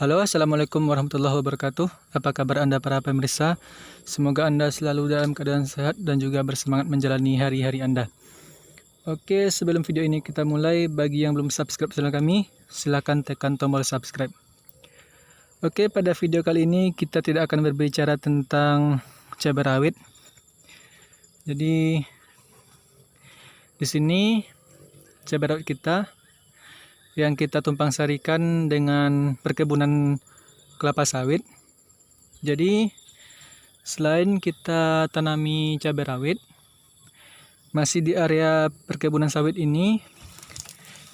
Halo, Assalamualaikum warahmatullahi wabarakatuh. Apa kabar Anda para pemirsa? Semoga Anda selalu dalam keadaan sehat dan juga bersemangat menjalani hari-hari Anda. Oke, sebelum video ini kita mulai, bagi yang belum subscribe channel kami, silakan tekan tombol subscribe. Oke, pada video kali ini kita tidak akan berbicara tentang cabai rawit. Jadi di sini cabai rawit kita yang kita tumpang sarikan dengan perkebunan kelapa sawit. Jadi selain kita tanami cabai rawit, masih di area perkebunan sawit ini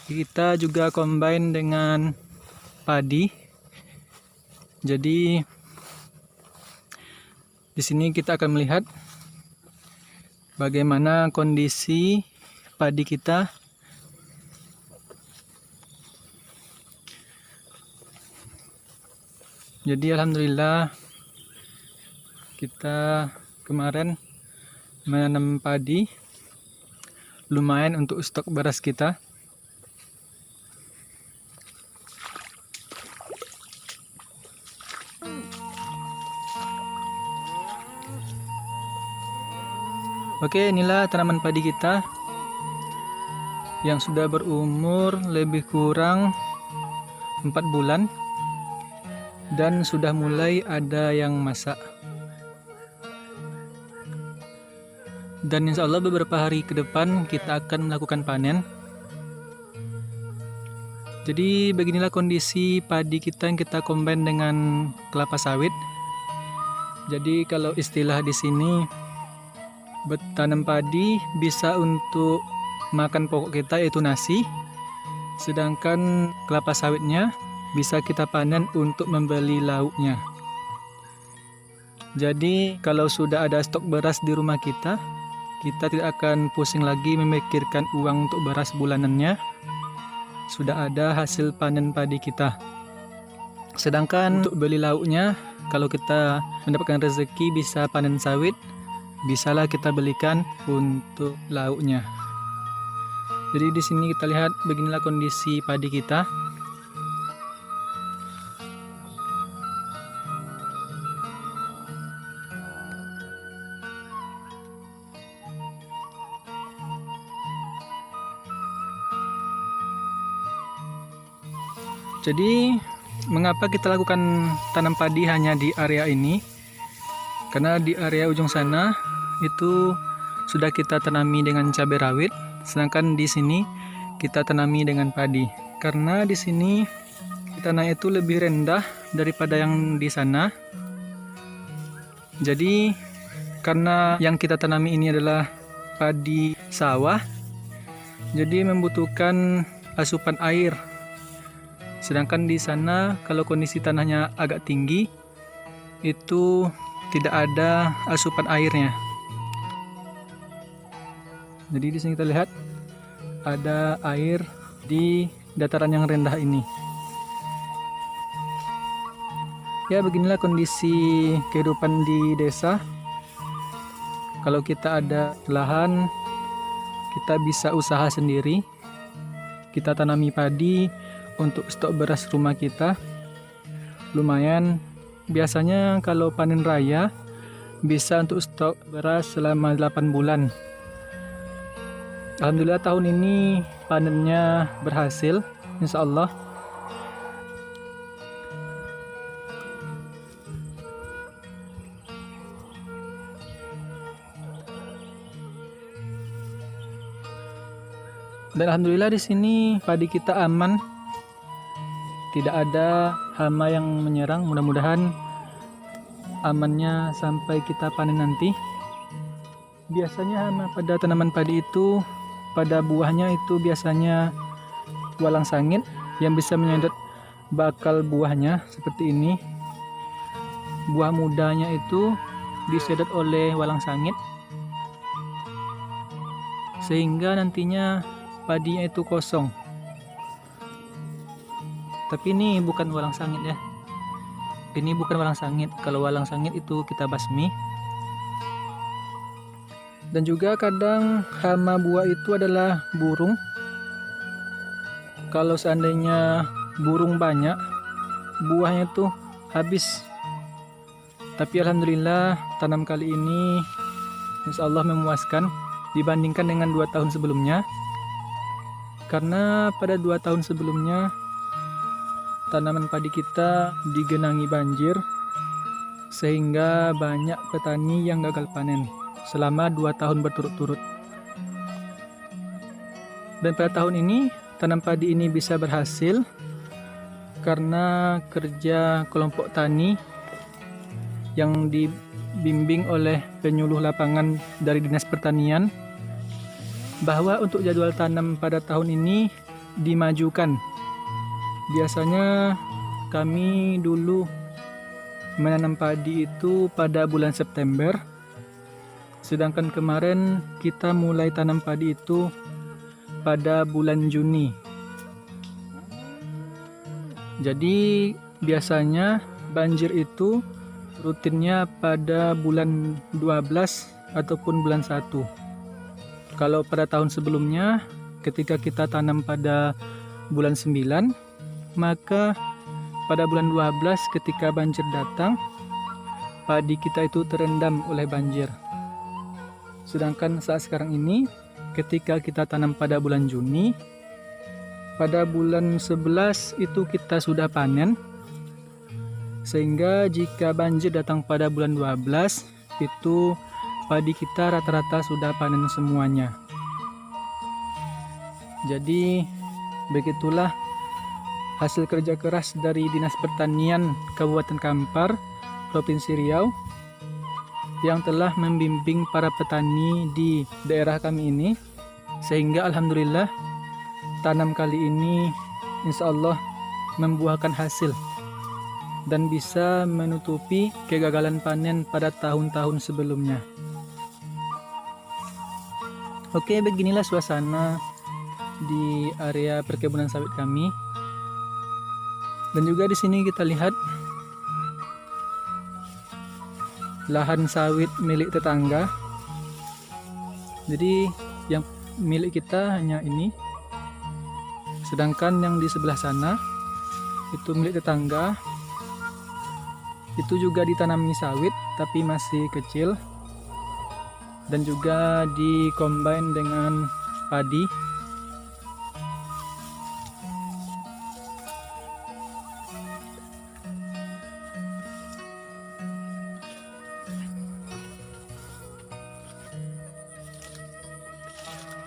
kita juga combine dengan padi. Jadi di sini kita akan melihat bagaimana kondisi padi kita. Jadi alhamdulillah kita kemarin menanam padi, lumayan untuk stok beras kita. Oke, inilah tanaman padi kita yang sudah berumur lebih kurang 4 bulan. Dan sudah mulai ada yang masak. Dan insya Allah beberapa hari ke depan kita akan melakukan panen. Jadi beginilah kondisi padi kita yang kita combine dengan kelapa sawit. Jadi kalau istilah di sini, bertanam padi bisa untuk makan pokok kita yaitu nasi. Sedangkan kelapa sawitnya bisa kita panen untuk membeli lauknya. Jadi kalau sudah ada stok beras di rumah kita tidak akan pusing lagi memikirkan uang untuk beras bulanannya. Sudah ada hasil panen padi kita. Sedangkan untuk beli lauknya, kalau kita mendapatkan rezeki bisa panen sawit, bisalah kita belikan untuk lauknya. Jadi di sini kita lihat beginilah kondisi padi kita. Jadi mengapa kita lakukan tanam padi hanya di area ini? Karena di area ujung sana itu sudah kita tanami dengan cabai rawit, sedangkan di sini kita tanami dengan padi. Karena di sini tanah itu lebih rendah daripada yang di sana. Jadi karena yang kita tanami ini adalah padi sawah, jadi membutuhkan asupan air. Sedangkan di sana kalau kondisi tanahnya agak tinggi, itu tidak ada asupan airnya. Jadi di sini kita lihat ada air di dataran yang rendah ini. Ya, beginilah kondisi kehidupan di desa. Kalau kita ada lahan, kita bisa usaha sendiri. Kita tanami padi untuk stok beras rumah kita. Lumayan, biasanya kalau panen raya bisa untuk stok beras selama 8 bulan. Alhamdulillah tahun ini panennya berhasil, insya Allah. Dan alhamdulillah di sini padi kita aman. Tidak ada hama yang menyerang, mudah-mudahan amannya sampai kita panen nanti. Biasanya hama pada tanaman padi itu, pada buahnya itu biasanya walang sangit yang bisa menyedot bakal buahnya seperti ini. Buah mudanya itu disedot oleh walang sangit, sehingga nantinya padinya itu kosong. Tapi ini bukan walang sangit ya. Ini bukan walang sangit. Kalau walang sangit itu kita basmi. Dan juga kadang hama buah itu adalah burung. Kalau seandainya burung banyak, buahnya tuh habis. Tapi alhamdulillah tanam kali ini insya Allah memuaskan dibandingkan dengan 2 tahun sebelumnya. Karena pada 2 tahun sebelumnya tanaman padi kita digenangi banjir, sehingga banyak petani yang gagal panen selama 2 tahun berturut-turut. Dan pada tahun ini tanam padi ini bisa berhasil karena kerja kelompok tani yang dibimbing oleh penyuluh lapangan dari Dinas Pertanian, bahwa untuk jadwal tanam pada tahun ini dimajukan. Biasanya kami dulu menanam padi itu pada bulan September, sedangkan kemarin kita mulai tanam padi itu pada bulan Juni. Jadi biasanya banjir itu rutinnya pada bulan 12 ataupun bulan 1. Kalau pada tahun sebelumnya ketika kita tanam pada bulan 9, maka pada bulan 12 ketika banjir datang, padi kita itu terendam oleh banjir. Sedangkan saat sekarang ini ketika kita tanam pada bulan Juni, pada bulan 11 itu kita sudah panen. Sehingga jika banjir datang pada bulan 12, itu padi kita rata-rata sudah panen semuanya. Jadi begitulah hasil kerja keras dari Dinas Pertanian Kabupaten Kampar, Provinsi Riau, yang telah membimbing para petani di daerah kami ini, sehingga alhamdulillah tanam kali ini insya Allah membuahkan hasil dan bisa menutupi kegagalan panen pada tahun-tahun sebelumnya. Oke, beginilah suasana di area perkebunan sawit kami. Dan juga di sini kita lihat lahan sawit milik tetangga. Jadi yang milik kita hanya ini, sedangkan yang di sebelah sana itu milik tetangga. Itu juga ditanami sawit tapi masih kecil, dan juga dikombin dengan padi.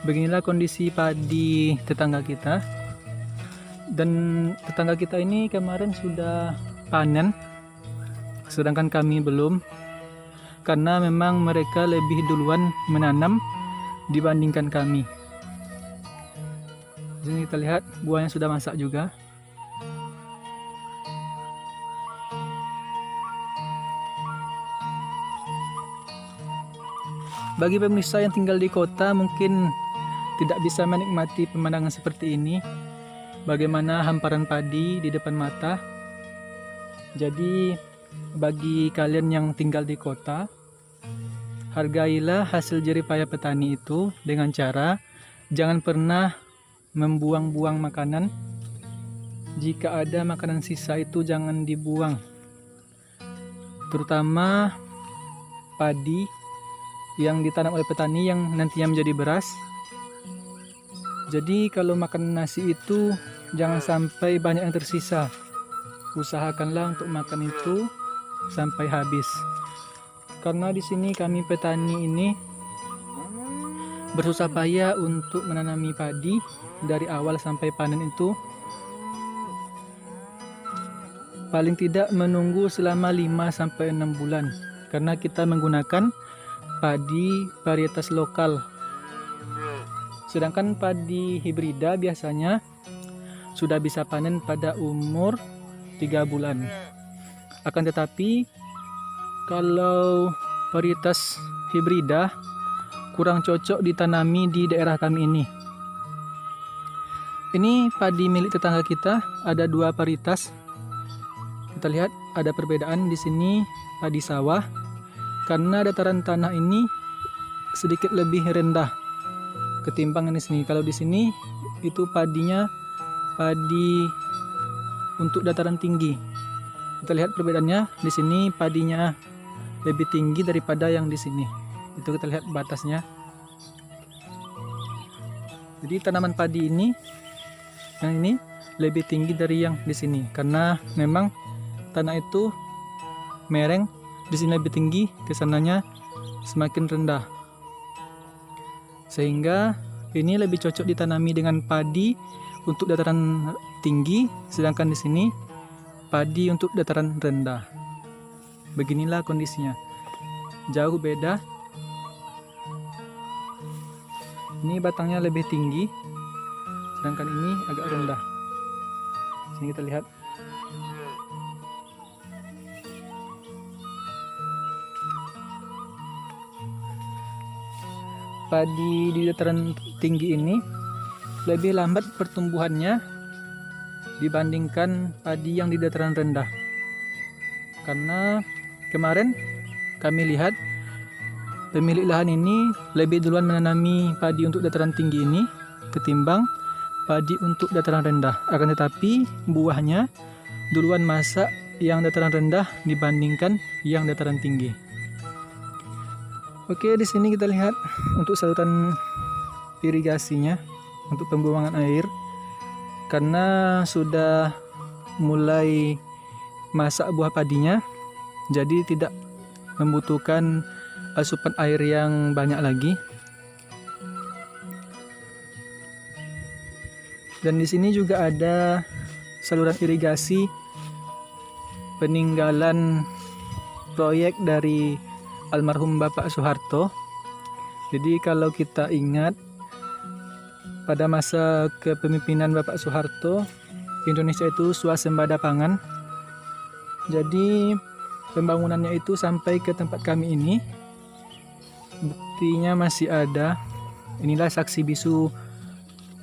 Beginilah kondisi padi tetangga kita. Dan tetangga kita ini kemarin sudah panen, sedangkan kami belum, karena memang mereka lebih duluan menanam dibandingkan kami. Di sini kita lihat buahnya sudah masak juga. Bagi pemirsa yang tinggal di kota mungkin tidak bisa menikmati pemandangan seperti ini, bagaimana hamparan padi di depan mata. Jadi bagi kalian yang tinggal di kota, hargailah hasil jerih payah petani itu dengan cara jangan pernah membuang-buang makanan. Jika ada makanan sisa itu jangan dibuang, terutama padi yang ditanam oleh petani yang nantinya menjadi beras. Jadi kalau makan nasi itu jangan sampai banyak yang tersisa. Usahakanlah untuk makan itu sampai habis. Karena di sini kami petani ini bersusah payah untuk menanami padi dari awal sampai panen itu. Paling tidak menunggu selama 5 sampai 6 bulan karena kita menggunakan padi varietas lokal. Sedangkan padi hibrida biasanya sudah bisa panen pada umur 3 bulan. Akan tetapi kalau varietas hibrida kurang cocok ditanami di daerah kami ini. Ini padi milik tetangga kita, ada 2 varietas. Kita lihat ada perbedaan di sini padi sawah. Karena dataran tanah ini sedikit lebih rendah ketimbang di sini. Kalau di sini itu padinya padi untuk dataran tinggi. Kita lihat perbedaannya. Di sini padinya lebih tinggi daripada yang di sini. Itu kita lihat batasnya. Jadi tanaman padi ini, yang ini lebih tinggi dari yang di sini, karena memang tanah itu mereng. Di sini lebih tinggi, ke sananya semakin rendah. Sehingga ini lebih cocok ditanami dengan padi untuk dataran tinggi, sedangkan di sini padi untuk dataran rendah. Beginilah kondisinya. Jauh beda. Ini batangnya lebih tinggi, sedangkan ini agak rendah. Sini kita lihat. Padi di dataran tinggi ini lebih lambat pertumbuhannya dibandingkan padi yang di dataran rendah. Karena kemarin kami lihat pemilik lahan ini lebih duluan menanami padi untuk dataran tinggi ini ketimbang padi untuk dataran rendah. Akan tetapi buahnya duluan masak yang dataran rendah dibandingkan yang dataran tinggi. Oke, di sini kita lihat untuk saluran irigasinya untuk pembuangan air, karena sudah mulai masak buah padinya, jadi tidak membutuhkan asupan air yang banyak lagi. Dan di sini juga ada saluran irigasi peninggalan proyek dari almarhum Bapak Soeharto. Jadi kalau kita ingat pada masa kepemimpinan Bapak Soeharto, Indonesia itu swasembada pangan. Jadi pembangunannya itu sampai ke tempat kami ini. Buktinya masih ada. Inilah saksi bisu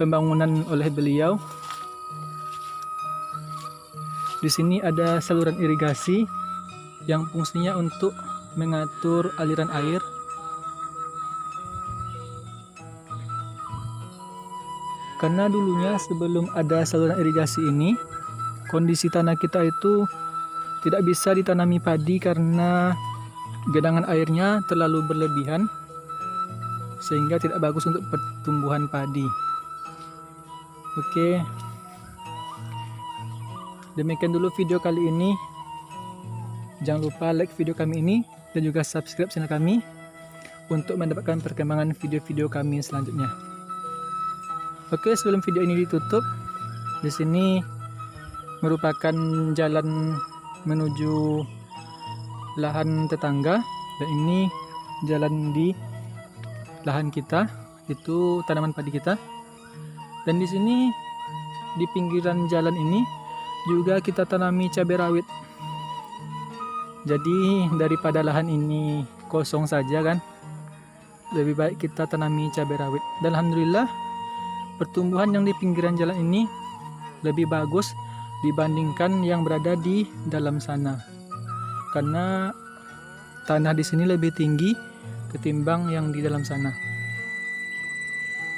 pembangunan oleh beliau. Di sini ada saluran irigasi yang fungsinya untuk mengatur aliran air. Karena dulunya sebelum ada saluran irigasi ini, kondisi tanah kita itu tidak bisa ditanami padi karena genangan airnya terlalu berlebihan, sehingga tidak bagus untuk pertumbuhan padi. Oke, demikian dulu video kali ini. Jangan lupa like video kami ini dan juga subscribe channel kami untuk mendapatkan perkembangan video-video kami selanjutnya. Oke, sebelum video ini ditutup, di sini merupakan jalan menuju lahan tetangga, dan ini jalan di lahan kita, itu tanaman padi kita. Dan di sini di pinggiran jalan ini juga kita tanami cabai rawit. Jadi daripada lahan ini kosong saja kan, lebih baik kita tanami cabai rawit. Dan alhamdulillah pertumbuhan yang di pinggiran jalan ini lebih bagus dibandingkan yang berada di dalam sana, karena tanah di sini lebih tinggi ketimbang yang di dalam sana.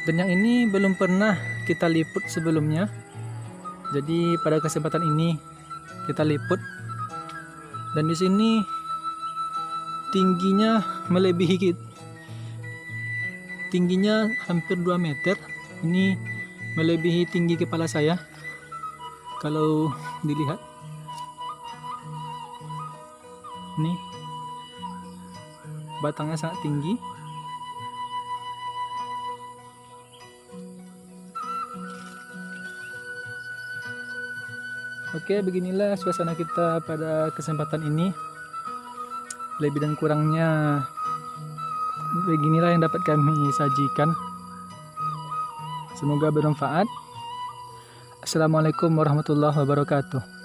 Dan yang ini belum pernah kita liput sebelumnya, jadi pada kesempatan ini kita liput. Dan di sini tingginya melebihi, tingginya hampir 2 meter. Ini melebihi tinggi kepala saya kalau dilihat. Ini batangnya sangat tinggi. Oke, beginilah suasana kita pada kesempatan ini. Lebih dan kurangnya beginilah yang dapat kami sajikan. Semoga bermanfaat. Assalamualaikum warahmatullahi wabarakatuh.